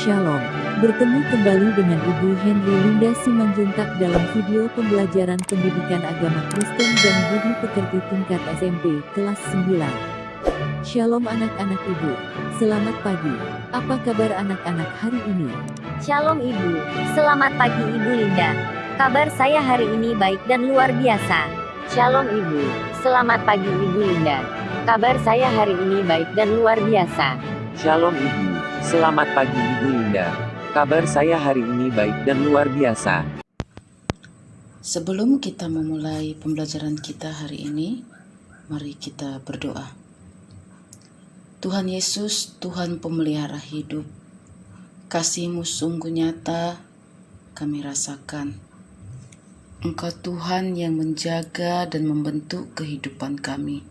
Shalom, bertemu kembali dengan Ibu Henry Linda Simanjuntak dalam video pembelajaran pendidikan agama Kristen dan budi pekerti tingkat SMP kelas 9. Shalom anak-anak Ibu, selamat pagi. Apa kabar anak-anak hari ini? Shalom Ibu, selamat pagi Ibu Linda. Kabar saya hari ini baik dan luar biasa. Shalom Ibu, selamat pagi Ibu Linda. Kabar saya hari ini baik dan luar biasa. Shalom Ibu, selamat pagi Ibu Linda. Kabar saya hari ini baik dan luar biasa. Sebelum kita memulai pembelajaran kita hari ini, mari kita berdoa. Tuhan Yesus, Tuhan pemelihara hidup, kasih-Mu sungguh nyata kami rasakan. Engkau Tuhan yang menjaga dan membentuk kehidupan kami.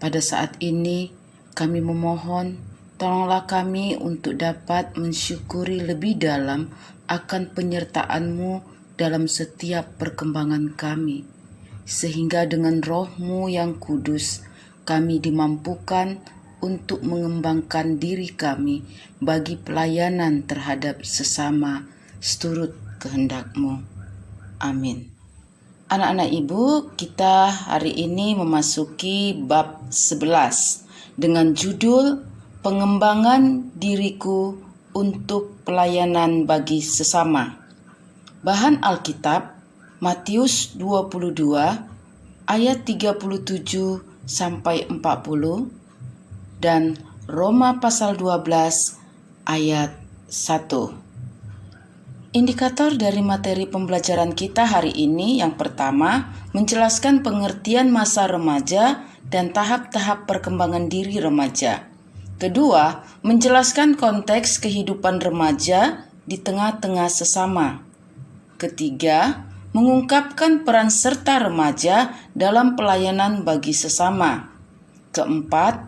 Pada saat ini, kami memohon, tolonglah kami untuk dapat mensyukuri lebih dalam akan penyertaan-Mu dalam setiap perkembangan kami, sehingga dengan Roh-Mu yang kudus, kami dimampukan untuk mengembangkan diri kami bagi pelayanan terhadap sesama seturut kehendak-Mu. Amin. Anak-anak Ibu, kita hari ini memasuki bab 11 dengan judul Pengembangan Diriku untuk Pelayanan bagi Sesama. Bahan Alkitab Matius 22 ayat 37 sampai 40 dan Roma pasal 12 ayat 1. Indikator dari materi pembelajaran kita hari ini yang pertama, menjelaskan pengertian masa remaja dan tahap-tahap perkembangan diri remaja. Kedua, menjelaskan konteks kehidupan remaja di tengah-tengah sesama. Ketiga, mengungkapkan peran serta remaja dalam pelayanan bagi sesama. Keempat,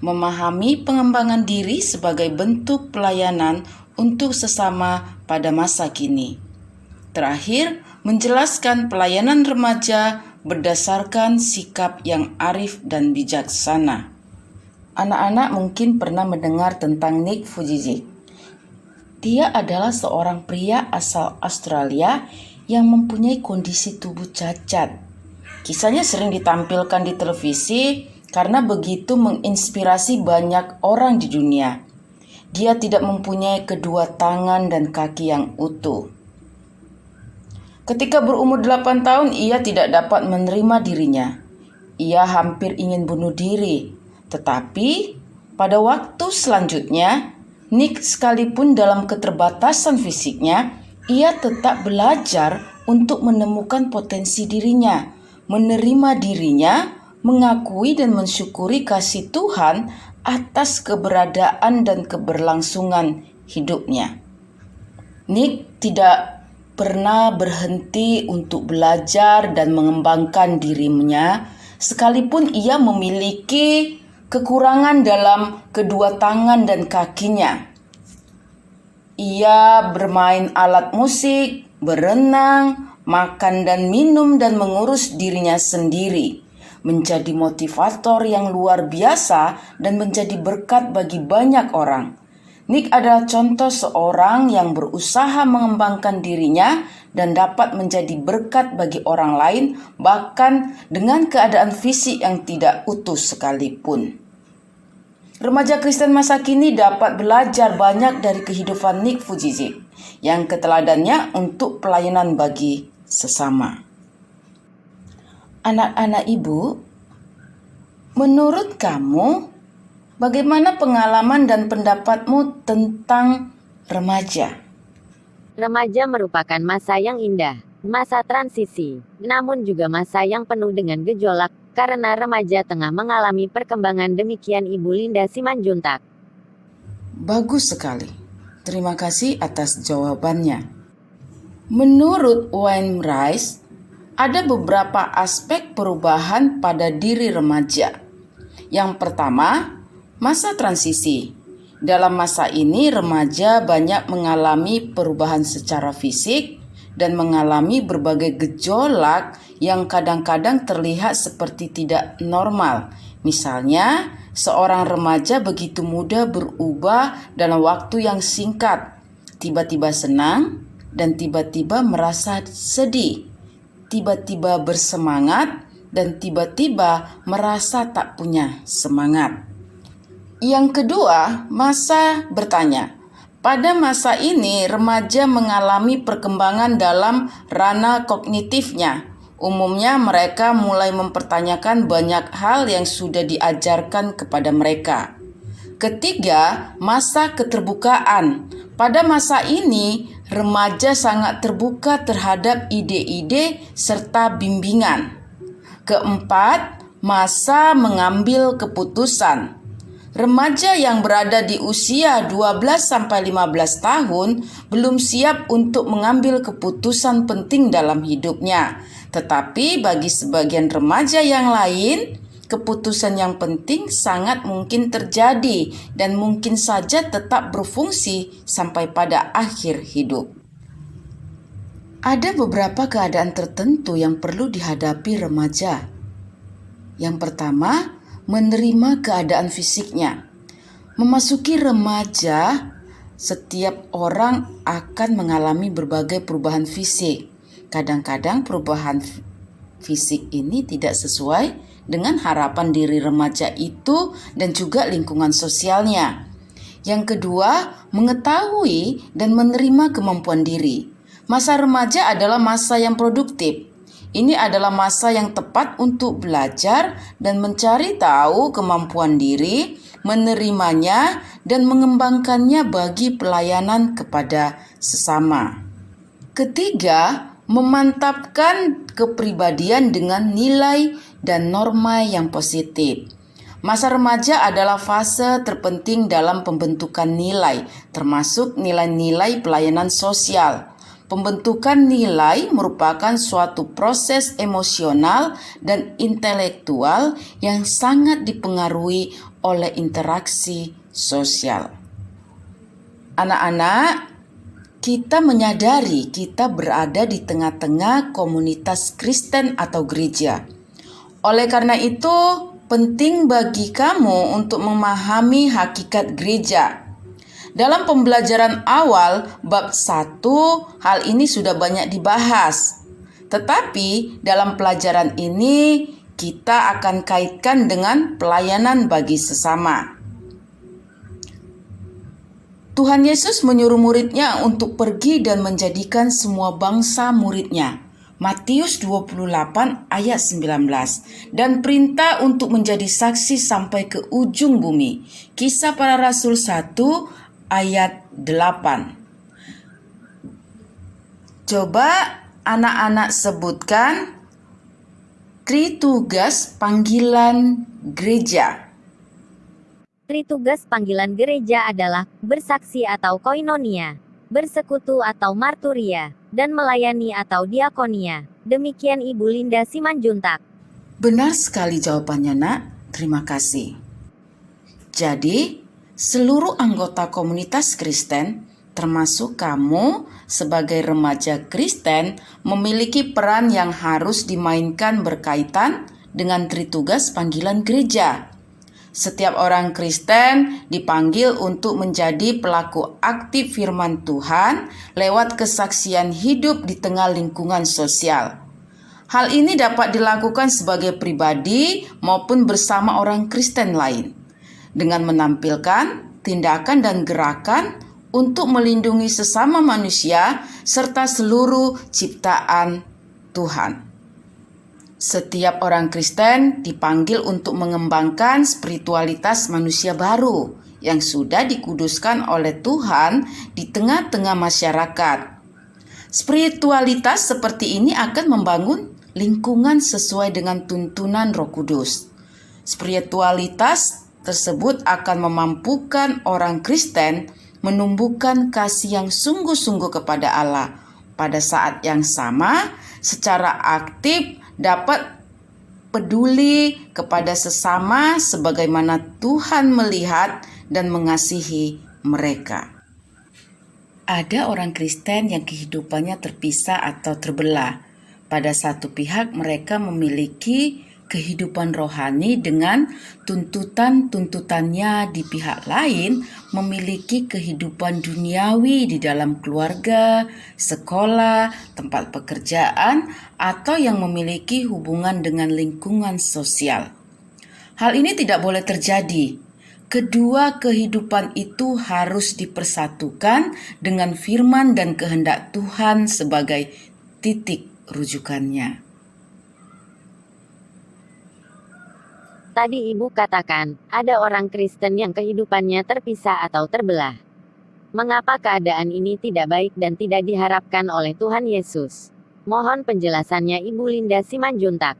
memahami pengembangan diri sebagai bentuk pelayanan untuk sesama pada masa kini. Terakhir, menjelaskan pelayanan remaja berdasarkan sikap yang arif dan bijaksana. Anak-anak mungkin pernah mendengar tentang Nick Vujicic. Dia adalah seorang pria asal Australia yang mempunyai kondisi tubuh cacat. Kisahnya sering ditampilkan di televisi karena begitu menginspirasi banyak orang di dunia. Dia tidak mempunyai kedua tangan dan kaki yang utuh. Ketika berumur 8 tahun, ia tidak dapat menerima dirinya. Ia hampir ingin bunuh diri. Tetapi, pada waktu selanjutnya, Nick sekalipun dalam keterbatasan fisiknya, ia tetap belajar untuk menemukan potensi dirinya, menerima dirinya, mengakui dan mensyukuri kasih Tuhan atas keberadaan dan keberlangsungan hidupnya. Nick tidak pernah berhenti untuk belajar dan mengembangkan dirinya, sekalipun ia memiliki kekurangan dalam kedua tangan dan kakinya. Ia bermain alat musik, berenang, makan dan minum dan mengurus dirinya sendiri, menjadi motivator yang luar biasa dan menjadi berkat bagi banyak orang. Nick adalah contoh seorang yang berusaha mengembangkan dirinya dan dapat menjadi berkat bagi orang lain, bahkan dengan keadaan fisik yang tidak utuh sekalipun. Remaja Kristen masa kini dapat belajar banyak dari kehidupan Nick Vujicic yang keteladannya untuk pelayanan bagi sesama. Anak-anak Ibu, menurut kamu, bagaimana pengalaman dan pendapatmu tentang remaja? Remaja merupakan masa yang indah, masa transisi, namun juga masa yang penuh dengan gejolak, karena remaja tengah mengalami perkembangan. Demikian Ibu Linda Simanjuntak. Bagus sekali. Terima kasih atas jawabannya. Menurut Wayne Rice, ada beberapa aspek perubahan pada diri remaja. Yang pertama, masa transisi. Dalam masa ini, remaja banyak mengalami perubahan secara fisik dan mengalami berbagai gejolak yang kadang-kadang terlihat seperti tidak normal. Misalnya, Seorang remaja begitu mudah berubah dalam waktu yang singkat. Tiba-tiba senang dan tiba-tiba merasa sedih. Tiba-tiba bersemangat dan tiba-tiba merasa tak punya semangat. Yang kedua, masa bertanya. Pada masa ini, remaja mengalami perkembangan dalam ranah kognitifnya. Umumnya mereka mulai mempertanyakan banyak hal yang sudah diajarkan kepada mereka. Ketiga, masa keterbukaan. Pada masa ini, remaja sangat terbuka terhadap ide-ide serta bimbingan. Keempat, masa mengambil keputusan. Remaja yang berada di usia 12-15 tahun belum siap untuk mengambil keputusan penting dalam hidupnya. Tetapi bagi sebagian remaja yang lain, keputusan yang penting sangat mungkin terjadi dan mungkin saja tetap berfungsi sampai pada akhir hidup. Ada beberapa keadaan tertentu yang perlu dihadapi remaja. Yang pertama, menerima keadaan fisiknya. Memasuki remaja, setiap orang akan mengalami berbagai perubahan fisik. Kadang-kadang perubahan fisik ini tidak sesuai dengan harapan diri remaja itu dan juga lingkungan sosialnya. Yang kedua, mengetahui dan menerima kemampuan diri. Masa remaja adalah masa yang produktif. Ini adalah masa yang tepat untuk belajar dan mencari tahu kemampuan diri, menerimanya, dan mengembangkannya bagi pelayanan kepada sesama. Ketiga, memantapkan kepribadian dengan nilai dan norma yang positif. Masa remaja adalah fase terpenting dalam pembentukan nilai, termasuk nilai-nilai pelayanan sosial. Pembentukan nilai merupakan suatu proses emosional dan intelektual yang sangat dipengaruhi oleh interaksi sosial. Anak-anak, kita menyadari kita berada di tengah-tengah komunitas Kristen atau gereja. Oleh karena itu, penting bagi kamu untuk memahami hakikat gereja. Dalam pembelajaran awal, bab 1, hal ini sudah banyak dibahas. Tetapi dalam pelajaran ini, kita akan kaitkan dengan pelayanan bagi sesama. Tuhan Yesus menyuruh muridnya untuk pergi dan menjadikan semua bangsa muridnya. Matius 28 ayat 19. Dan perintah untuk menjadi saksi sampai ke ujung bumi. Kisah Para Rasul 1 ayat 8. Coba anak-anak sebutkan tritugas panggilan gereja. Tritugas panggilan gereja adalah bersaksi atau koinonia, bersekutu atau marturia, dan melayani atau diakonia. Demikian Ibu Linda Simanjuntak. Benar sekali jawabannya, Nak. Terima kasih. Jadi, seluruh anggota komunitas Kristen, termasuk kamu sebagai remaja Kristen, memiliki peran yang harus dimainkan berkaitan dengan tritugas panggilan gereja. Setiap orang Kristen dipanggil untuk menjadi pelaku aktif firman Tuhan lewat kesaksian hidup di tengah lingkungan sosial. Hal ini dapat dilakukan sebagai pribadi maupun bersama orang Kristen lain, dengan menampilkan tindakan dan gerakan untuk melindungi sesama manusia serta seluruh ciptaan Tuhan. Setiap orang Kristen dipanggil untuk mengembangkan spiritualitas manusia baru yang sudah dikuduskan oleh Tuhan di tengah-tengah masyarakat. Spiritualitas seperti ini akan membangun lingkungan sesuai dengan tuntunan Roh Kudus. Spiritualitas tersebut akan memampukan orang Kristen menumbuhkan kasih yang sungguh-sungguh kepada Allah. Pada saat yang sama, secara aktif dapat peduli kepada sesama sebagaimana Tuhan melihat dan mengasihi mereka. Ada orang Kristen yang kehidupannya terpisah atau terbelah. Pada satu pihak mereka memiliki kehidupan rohani dengan tuntutan-tuntutannya di pihak lain memiliki kehidupan duniawi di dalam keluarga, sekolah, tempat pekerjaan, atau yang memiliki hubungan dengan lingkungan sosial. Hal ini tidak boleh terjadi. Kedua kehidupan itu harus dipersatukan dengan firman dan kehendak Tuhan sebagai titik rujukannya. Tadi Ibu katakan, ada orang Kristen yang kehidupannya terpisah atau terbelah. Mengapa keadaan ini tidak baik dan tidak diharapkan oleh Tuhan Yesus? Mohon penjelasannya Ibu Linda Simanjuntak.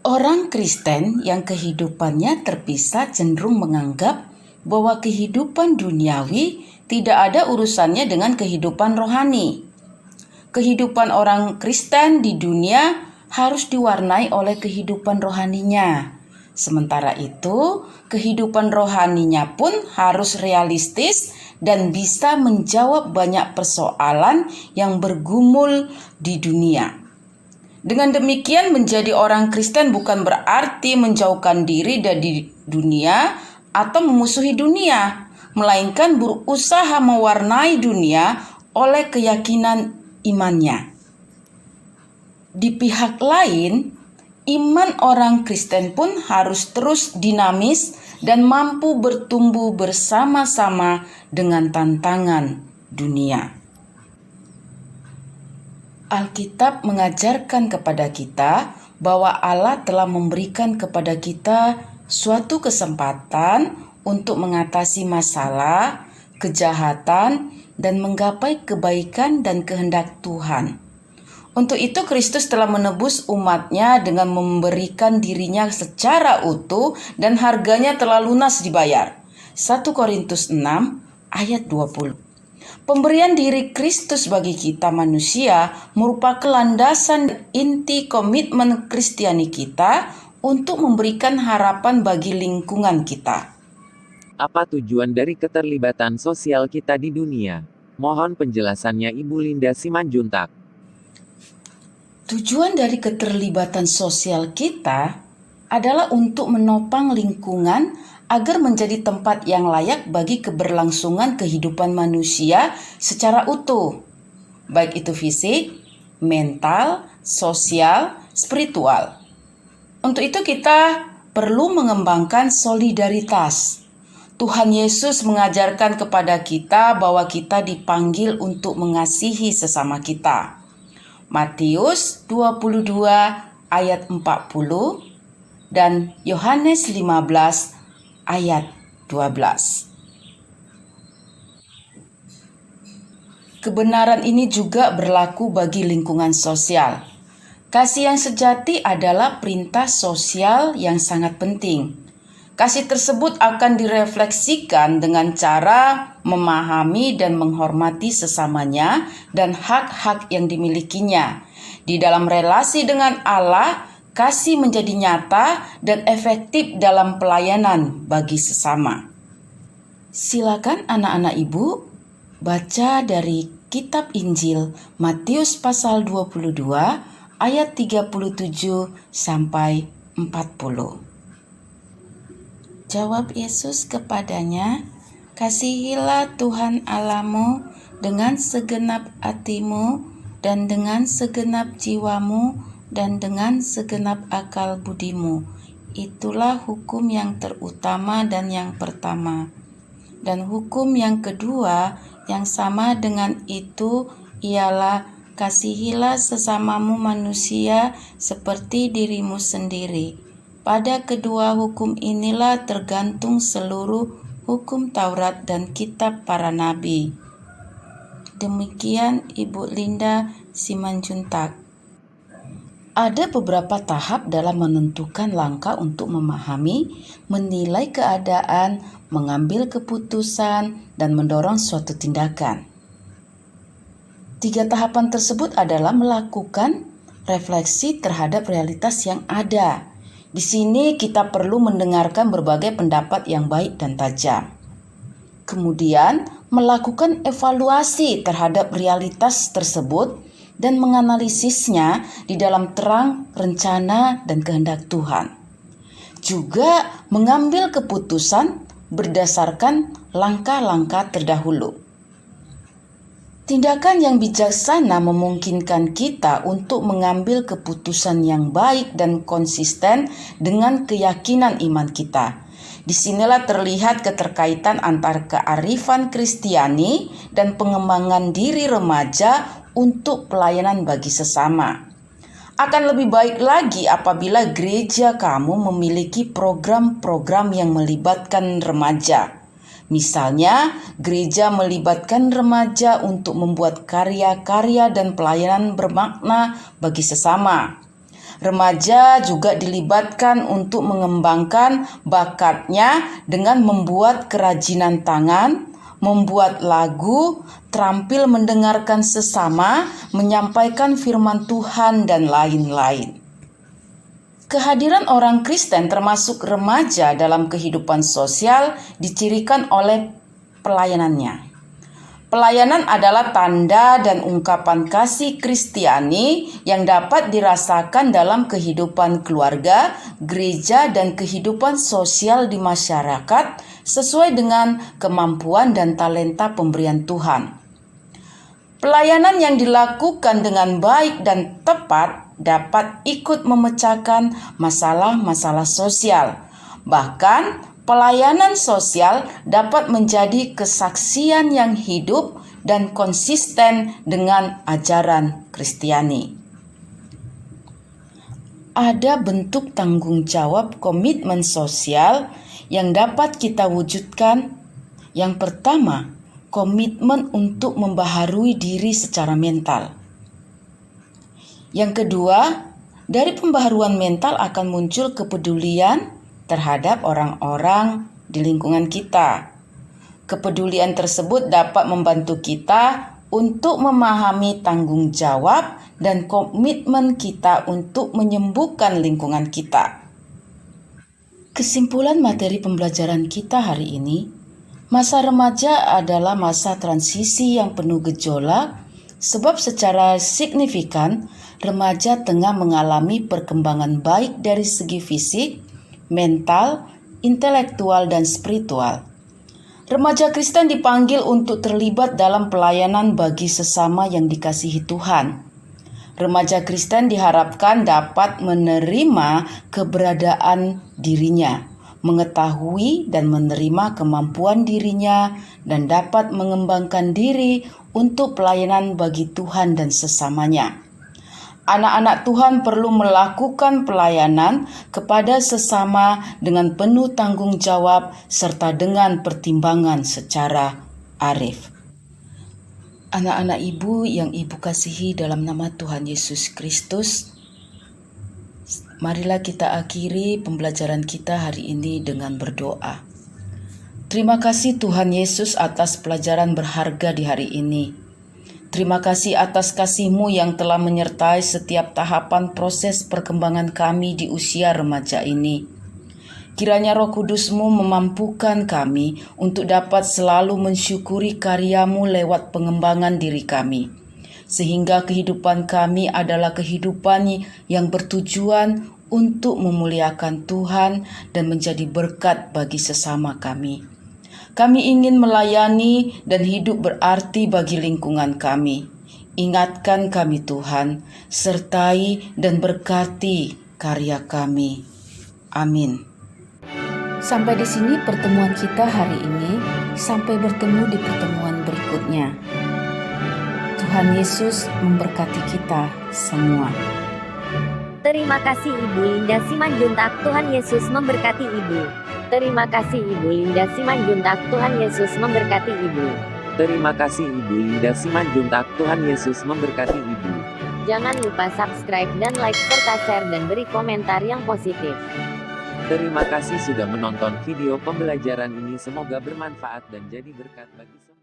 Orang Kristen yang kehidupannya terpisah cenderung menganggap bahwa kehidupan duniawi tidak ada urusannya dengan kehidupan rohani. Kehidupan orang Kristen di dunia harus diwarnai oleh kehidupan rohaninya. Sementara itu, kehidupan rohaninya pun harus realistis dan bisa menjawab banyak persoalan yang bergumul di dunia. Dengan demikian, menjadi orang Kristen bukan berarti menjauhkan diri dari dunia atau memusuhi dunia, melainkan berusaha mewarnai dunia oleh keyakinan imannya. Di pihak lain, iman orang Kristen pun harus terus dinamis dan mampu bertumbuh bersama-sama dengan tantangan dunia. Alkitab mengajarkan kepada kita bahwa Allah telah memberikan kepada kita suatu kesempatan untuk mengatasi masalah, kejahatan, dan menggapai kebaikan dan kehendak Tuhan. Untuk itu Kristus telah menebus umatnya dengan memberikan dirinya secara utuh dan harganya telah lunas dibayar. 1 Korintus 6 ayat 20. Pemberian diri Kristus bagi kita manusia merupakan landasan inti komitmen Kristiani kita untuk memberikan harapan bagi lingkungan kita. Apa tujuan dari keterlibatan sosial kita di dunia? Mohon penjelasannya Ibu Linda Simanjuntak. Tujuan dari keterlibatan sosial kita adalah untuk menopang lingkungan agar menjadi tempat yang layak bagi keberlangsungan kehidupan manusia secara utuh, baik itu fisik, mental, sosial, spiritual. Untuk itu kita perlu mengembangkan solidaritas. Tuhan Yesus mengajarkan kepada kita bahwa kita dipanggil untuk mengasihi sesama kita. Matius 22 ayat 40 dan Yohanes 15 ayat 12. Kebenaran ini juga berlaku bagi lingkungan sosial. Kasih yang sejati adalah perintah sosial yang sangat penting. Kasih tersebut akan direfleksikan dengan cara memahami dan menghormati sesamanya dan hak-hak yang dimilikinya. Di dalam relasi dengan Allah, kasih menjadi nyata dan efektif dalam pelayanan bagi sesama. Silakan anak-anak Ibu baca dari kitab Injil Matius pasal 22 ayat 37 sampai 40. Jawab Yesus kepadanya, "Kasihilah Tuhan Allahmu dengan segenap hatimu dan dengan segenap jiwamu dan dengan segenap akal budimu. Itulah hukum yang terutama dan yang pertama. Dan hukum yang kedua yang sama dengan itu ialah kasihilah sesamamu manusia seperti dirimu sendiri. Pada kedua hukum inilah tergantung seluruh hukum Taurat dan kitab para nabi." Demikian Ibu Linda Simanjuntak. Ada beberapa tahap dalam menentukan langkah untuk memahami, menilai keadaan, mengambil keputusan, dan mendorong suatu tindakan. 3 tahapan tersebut adalah melakukan refleksi terhadap realitas yang ada. Di sini kita perlu mendengarkan berbagai pendapat yang baik dan tajam. Kemudian, melakukan evaluasi terhadap realitas tersebut dan menganalisisnya di dalam terang rencana dan kehendak Tuhan. Juga mengambil keputusan berdasarkan langkah-langkah terdahulu. Tindakan yang bijaksana memungkinkan kita untuk mengambil keputusan yang baik dan konsisten dengan keyakinan iman kita. Disinilah terlihat keterkaitan antara kearifan Kristiani dan pengembangan diri remaja untuk pelayanan bagi sesama. Akan lebih baik lagi apabila gereja kamu memiliki program-program yang melibatkan remaja. Misalnya, gereja melibatkan remaja untuk membuat karya-karya dan pelayanan bermakna bagi sesama. Remaja juga dilibatkan untuk mengembangkan bakatnya dengan membuat kerajinan tangan, membuat lagu, terampil mendengarkan sesama, menyampaikan firman Tuhan, dan lain-lain. Kehadiran orang Kristen termasuk remaja dalam kehidupan sosial dicirikan oleh pelayanannya. Pelayanan adalah tanda dan ungkapan kasih Kristiani yang dapat dirasakan dalam kehidupan keluarga, gereja, dan kehidupan sosial di masyarakat sesuai dengan kemampuan dan talenta pemberian Tuhan. Pelayanan yang dilakukan dengan baik dan tepat dapat ikut memecahkan masalah-masalah sosial. Bahkan, pelayanan sosial dapat menjadi kesaksian yang hidup dan konsisten dengan ajaran Kristiani. Ada bentuk tanggung jawab komitmen sosial yang dapat kita wujudkan. Yang pertama, komitmen untuk membaharui diri secara mental. Yang kedua, dari pembaharuan mental akan muncul kepedulian terhadap orang-orang di lingkungan kita. Kepedulian tersebut dapat membantu kita untuk memahami tanggung jawab dan komitmen kita untuk menyembuhkan lingkungan kita. Kesimpulan materi pembelajaran kita hari ini, masa remaja adalah masa transisi yang penuh gejolak, sebab secara signifikan remaja tengah mengalami perkembangan baik dari segi fisik, mental, intelektual, dan spiritual. Remaja Kristen dipanggil untuk terlibat dalam pelayanan bagi sesama yang dikasihi Tuhan. Remaja Kristen diharapkan dapat menerima keberadaan dirinya, mengetahui dan menerima kemampuan dirinya, dan dapat mengembangkan diri untuk pelayanan bagi Tuhan dan sesamanya. Anak-anak Tuhan perlu melakukan pelayanan kepada sesama dengan penuh tanggung jawab serta dengan pertimbangan secara arif. Anak-anak ibu yang ibu kasihi dalam nama Tuhan Yesus Kristus, marilah kita akhiri pembelajaran kita hari ini dengan berdoa. Terima kasih Tuhan Yesus atas pelajaran berharga di hari ini. Terima kasih atas kasih-Mu yang telah menyertai setiap tahapan proses perkembangan kami di usia remaja ini. Kiranya Roh Kudus-Mu memampukan kami untuk dapat selalu mensyukuri karya-Mu lewat pengembangan diri kami, sehingga kehidupan kami adalah kehidupan yang bertujuan untuk memuliakan Tuhan dan menjadi berkat bagi sesama kami. Kami ingin melayani dan hidup berarti bagi lingkungan kami. Ingatkan kami Tuhan, sertai dan berkati karya kami. Amin. Sampai di sini pertemuan kita hari ini. Sampai bertemu di pertemuan berikutnya. Tuhan Yesus memberkati kita semua. Terima kasih Ibu Linda Simanjuntak. Tuhan Yesus memberkati Ibu. Terima kasih Ibu Linda Simanjuntak. Tuhan Yesus memberkati Ibu. Terima kasih Ibu Linda Simanjuntak. Tuhan Yesus memberkati Ibu. Jangan lupa subscribe dan like serta share dan beri komentar yang positif. Terima kasih sudah menonton video pembelajaran ini. Semoga bermanfaat dan jadi berkat bagi semua.